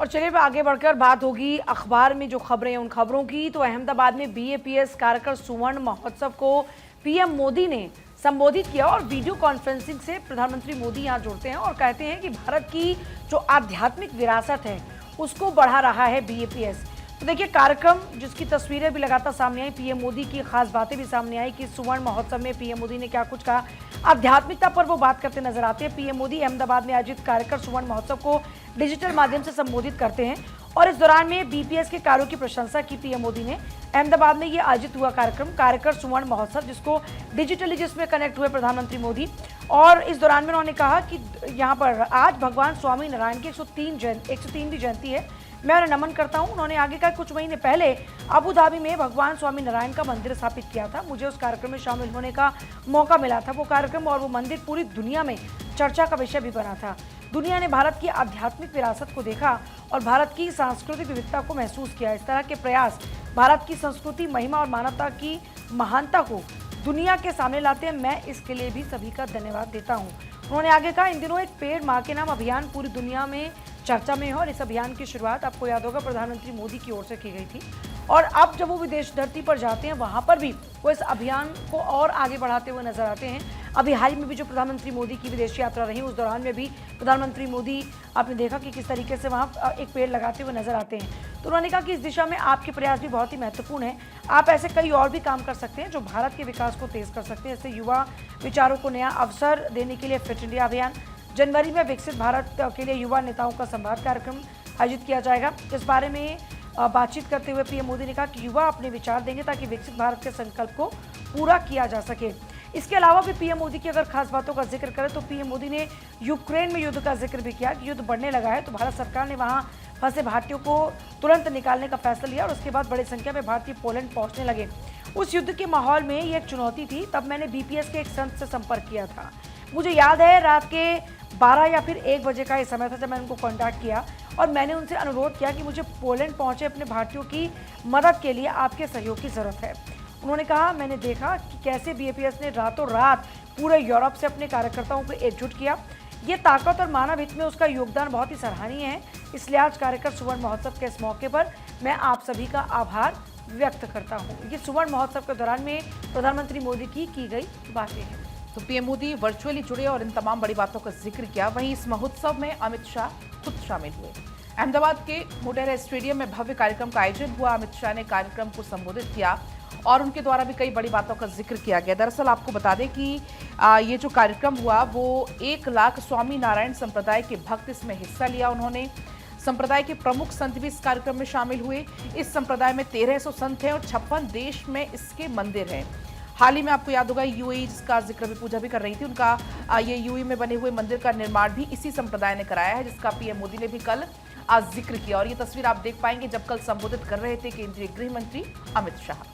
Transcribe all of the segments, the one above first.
और चलिए आगे बढ़कर बात होगी अखबार में जो खबरें हैं उन खबरों की। तो अहमदाबाद में बीएपीएस कार्यकर सुवर्ण महोत्सव को पीएम मोदी ने संबोधित किया और वीडियो कॉन्फ्रेंसिंग से प्रधानमंत्री मोदी यहां जुड़ते हैं और कहते हैं कि भारत की जो आध्यात्मिक विरासत है उसको बढ़ा रहा है बीएपीएस। तो देखिए कार्यक्रम जिसकी तस्वीरें भी लगातार सामने आई, पीएम मोदी की खास बातें भी सामने आई कि सुवर्ण महोत्सव में पीएम मोदी ने क्या कुछ कहा। आध्यात्मिकता पर वो बात करते नजर आते हैं। पीएम मोदी अहमदाबाद में आयोजित कार्यकर सुवर्ण महोत्सव को डिजिटल माध्यम से संबोधित करते हैं और इस दौरान में बीपीएस के कार्यों की प्रशंसा की पीएम मोदी ने। अहमदाबाद में ये आयोजित हुआ कार्यक्रम कार्यकर सुवर्ण महोत्सव जिसको डिजिटली जिसमें कनेक्ट हुए प्रधानमंत्री मोदी और इस दौरान में उन्होंने कहा कि यहाँ पर आज भगवान स्वामी नारायण की 103वीं जयंती है, मैं उन्हें नमन करता हूं। उन्होंने आगे कहा कुछ महीने पहले अबू धाबी में भगवान स्वामी नारायण का मंदिर स्थापित किया था, मुझे उस कार्यक्रम में शामिल होने का मौका मिला था। वो कार्यक्रम और वो मंदिर पूरी दुनिया में चर्चा का विषय भी बना था। दुनिया ने भारत की आध्यात्मिक विरासत को देखा और भारत की सांस्कृतिक विविधता को महसूस किया। इस तरह के प्रयास भारत की संस्कृति, महिमा और मानवता की महानता को दुनिया के सामने लाते हैं। मैं इसके लिए भी सभी का धन्यवाद देता हूँ। उन्होंने आगे कहा इन दिनों एक पेड़ माँ के नाम अभियान पूरी दुनिया में चर्चा में है और इस अभियान की शुरुआत आपको याद होगा प्रधानमंत्री मोदी की ओर से की गई थी और अब जब वो विदेश धरती पर जाते हैं वहां पर भी वो इस अभियान को और आगे बढ़ाते हुए नजर आते हैं। अभी हाल में भी जो प्रधानमंत्री मोदी की विदेश यात्रा रही उस दौरान में भी प्रधानमंत्री मोदी आपने देखा कि किस तरीके से वहाँ एक पेड़ लगाते हुए नजर आते हैं। तो उन्होंने कहा कि इस दिशा में आपके प्रयास भी बहुत ही महत्वपूर्ण है। आप ऐसे कई और भी काम कर सकते हैं जो भारत के विकास को तेज कर सकते हैं। इससे युवा विचारों को नया अवसर देने के लिए फिट इंडिया अभियान, जनवरी में विकसित भारत के लिए युवा नेताओं का संवाद कार्यक्रम आयोजित किया जाएगा। इस बारे में बातचीत करते हुए पीएम मोदी ने कहा कि युवा अपने विचार देंगे ताकि विकसित भारत के संकल्प को पूरा किया जा सके। इसके अलावा भी पीएम मोदी की अगर खास बातों का जिक्र करें तो पीएम मोदी ने यूक्रेन में युद्ध का जिक्र भी किया कि युद्ध बढ़ने लगा है तो भारत सरकार ने वहां फंसे भारतीयों को तुरंत निकालने का फैसला लिया और उसके बाद बड़ी संख्या में भारतीय पोलैंड पहुंचने लगे। उस युद्ध के माहौल में ये एक चुनौती थी, तब मैंने बीपीएस के एक संत से संपर्क किया था। मुझे याद है रात के 12 या फिर 1 बजे का ये समय था जब मैंने उनको कांटेक्ट किया और मैंने उनसे अनुरोध किया कि मुझे पोलैंड पहुंचे अपने भारतीयों की मदद के लिए आपके सहयोग की ज़रूरत है। उन्होंने कहा मैंने देखा कि कैसे बीएपीएस ने रातों रात पूरे यूरोप से अपने कार्यकर्ताओं को एकजुट किया। ये ताकत और मानव हित में उसका योगदान बहुत ही सराहनीय है। इसलिए आज कार्यकर सुवर्ण महोत्सव के इस मौके पर मैं आप सभी का आभार व्यक्त करता हूँ। ये सुवर्ण महोत्सव के दौरान में प्रधानमंत्री मोदी की गई बातें हैं। तो पीएम मोदी वर्चुअली जुड़े और इन तमाम बड़ी बातों का जिक्र किया। वहीं इस महोत्सव में अमित शाह खुद शामिल हुए। अहमदाबाद के मोटेरा स्टेडियम में भव्य कार्यक्रम का आयोजन हुआ। अमित शाह ने कार्यक्रम को संबोधित किया और उनके द्वारा भी कई बड़ी बातों का जिक्र किया गया। दरअसल आपको बता दें कि ये जो कार्यक्रम हुआ वो 1 लाख स्वामी नारायण संप्रदाय के भक्त इसमें हिस्सा लिया। उन्होंने संप्रदाय के प्रमुख संत भी इस कार्यक्रम में शामिल हुए। इस संप्रदाय में 1300 संत हैं और 56 देश में इसके मंदिर हैं। हाल ही में आपको याद होगा यूएई जिसका जिक्र भी पूजा भी कर रही थी, उनका ये यूएई में बने हुए मंदिर का निर्माण भी इसी संप्रदाय ने कराया है जिसका पीएम मोदी ने भी कल आज जिक्र किया। और ये तस्वीर आप देख पाएंगे जब कल संबोधित कर रहे थे केंद्रीय गृह मंत्री अमित शाह।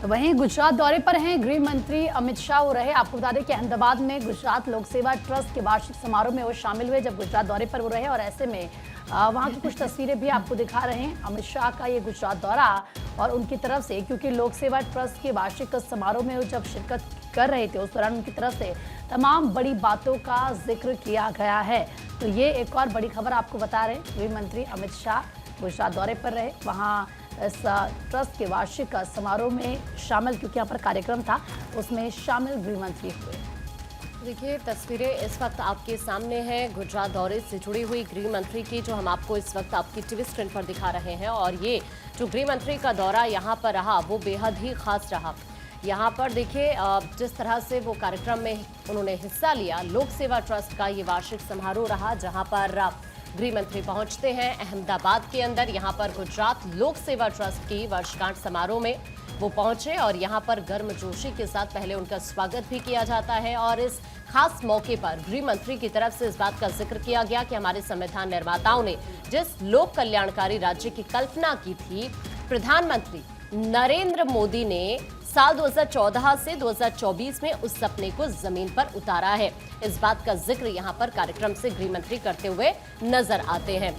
तो वहीं गुजरात दौरे पर हैं गृह मंत्री अमित शाह हो रहे। आपको बता दें कि अहमदाबाद में गुजरात लोक सेवा ट्रस्ट के वार्षिक समारोह में वो शामिल हुए जब गुजरात दौरे पर वो रहे और ऐसे में वहाँ की कुछ तस्वीरें भी आपको दिखा रहे हैं अमित शाह का ये गुजरात दौरा और उनकी तरफ से, क्योंकि लोक सेवा ट्रस्ट के वार्षिक समारोह में वो जब शिरकत कर रहे थे उस दौरान उनकी तरफ से तमाम बड़ी बातों का जिक्र किया गया है। तो ये एक और बड़ी खबर आपको बता रहे हैं, गृह मंत्री अमित शाह गुजरात दौरे पर रहे, वहाँ इस ट्रस्ट के वार्षिक समारोह में शामिल, क्योंकि यहाँ पर कार्यक्रम था उसमें शामिल गृह मंत्री हुए। देखिए तस्वीरें इस वक्त आपके सामने हैं गुजरात दौरे से जुड़ी हुई गृह मंत्री की, जो हम आपको इस वक्त आपकी टीवी स्क्रीन पर दिखा रहे हैं। और ये जो गृह मंत्री का दौरा यहाँ पर रहा वो बेहद ही खास रहा। यहाँ पर देखिए जिस तरह से वो कार्यक्रम में उन्होंने हिस्सा लिया, लोक सेवा ट्रस्ट का ये वार्षिक समारोह रहा जहाँ पर गृह मंत्री पहुंचते हैं अहमदाबाद के अंदर। यहाँ पर गुजरात लोक सेवा ट्रस्ट की वर्षगांठ समारोह में वो पहुंचे और यहाँ पर गर्मजोशी के साथ पहले उनका स्वागत भी किया जाता है। और इस खास मौके पर गृह मंत्री की तरफ से इस बात का जिक्र किया गया कि हमारे संविधान निर्माताओं ने जिस लोक कल्याणकारी राज्य की कल्पना की थी, प्रधानमंत्री नरेंद्र मोदी ने साल 2014 से 2024 में उस सपने को जमीन पर उतारा है। इस बात का जिक्र यहाँ पर कार्यक्रम से गृह मंत्री करते हुए नजर आते हैं।